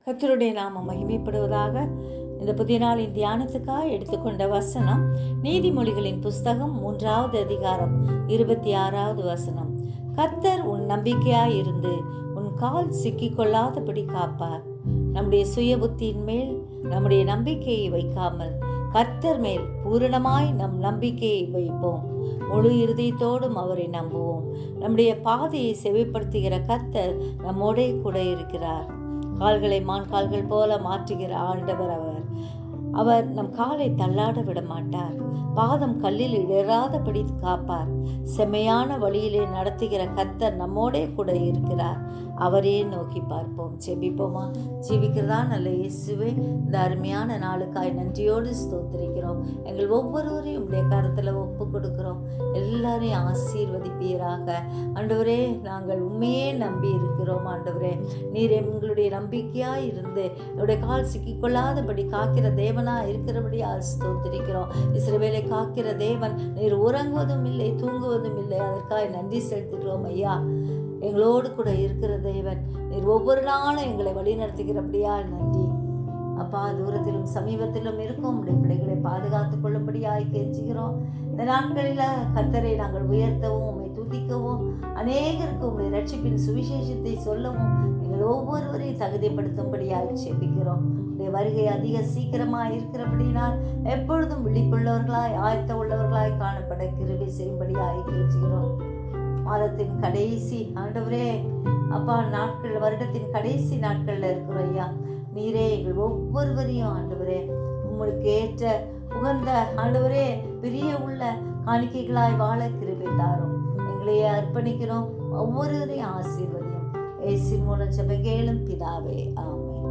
கர்த்தருடைய நாமம் மகிமைப்படுவதாக. இந்த புதிய நாளின் தியானத்துக்காக எடுத்துக்கொண்ட வசனம் நீதிமொழிகளின் புஸ்தகம் 3வது அதிகாரம் 26வது வசனம். கர்த்தர் உன் நம்பிக்கையாய் இருந்து உன் கால் சிக்கிக்கொள்ளாதபடி காப்பார். நம்முடைய சுய புத்தியின் மேல் நம்முடைய நம்பிக்கையை வைக்காமல் கர்த்தர் மேல் பூரணமாய் நம் நம்பிக்கையை வைப்போம். முழு இருதயத்தோடும் அவரை நம்புவோம். நம்முடைய பாதையை செவிப்படுத்துகிற கர்த்தர் நம்மோடே கூட இருக்கிறார். கால்களை மான் கால்கள் போல மாற்றுகிற ஆண்டவர் அவர் நம் காலை தள்ளாட விட மாட்டார். பாதம் கல்லில் இடராதபடி காப்பார். செம்மையான வழியிலே நடத்துகிற கர்த்தர் நம்மோடே கூட இருக்கிறார். அவரே நோக்கி பார்ப்போம். ஜெபிப்போமா? ஜீவிக்கிறதா நல்ல இயேசுவே, இந்த அருமையான நாளுக்காய் நன்றியோடு ஸ்தோத்திரிக்கிறோம். எங்கள் ஒவ்வொருவரையும் உடைய கருத்தில் ஒப்பு கொடுக்கிறோம். எல்லாரையும் ஆசீர்வதிப்பீராக. ஆண்டவரே, நாங்கள் உண்மையே நம்பி இருக்கிறோம். ஆண்டவரே, நீர் எங்களுடைய நம்பிக்கையாய் இருந்து என்னுடைய கால் சிக்கிக்கொள்ளாதபடி காக்கிற தேவனா இருக்கிறபடியா ஸ்தோத்திரிக்கிறோம். இஸ்ரவேலை காக்கிற தேவன், நீர் உறங்குவதும் இல்லை தூங்குவதும் இல்லை. அதற்காக நன்றி செலுத்துகிறோம் ஐயா. எங்களோடு கூட இருக்கிற தேவன், நீர் ஒவ்வொரு நாளும் எங்களை வழி நடத்துகிறபடியா நன்றி அப்பா. தூரத்திலும் சமீபத்திலும் இருக்கும் உடைய பிள்ளைகளை பாதுகாத்துக் கொள்ளும்படியாய் கெஞ்சுகிறோம். இந்த நாட்களில் கர்த்தரை நாங்கள் உயர்த்தவும் உம்மை துதிக்கவும் அநேகருக்கு உங்களுடைய ரட்சிப்பின் சுவிசேஷத்தை சொல்லவும் எங்கள் ஒவ்வொருவரையும் தகுதிப்படுத்தும்படியாய் செபிக்கிறோம். உடைய வருகை அதிக சீக்கிரமாக இருக்கிறபடினால் எப்பொழுதும் விழிப்புள்ளவர்களாய் ஆயத்த உள்ளவர்களாய் காணப்பட கிருபை செய்யும்படியாய் கெஞ்சுகிறோம். மாதத்தின் கடைசி ஆண்டவரே அப்பா நாட்கள், வருடத்தின் கடைசி நாட்கள்ல இருக்கிறோம் ஐயா. நீரே எங்கள் ஒவ்வொருவரையும் ஆண்டவரே உங்களுக்கு ஏற்ற உகந்த ஆண்டவரே பிரிய உள்ள காணிக்கைகளாய் வாழ கிருபை தாரும். எங்களையே அர்ப்பணிக்கிறோம். ஒவ்வொருவரையும் ஆசீர்வதியும். இயேசுவின் மூலம் ஜெபம் கேளும் பிதாவே, ஆமென்.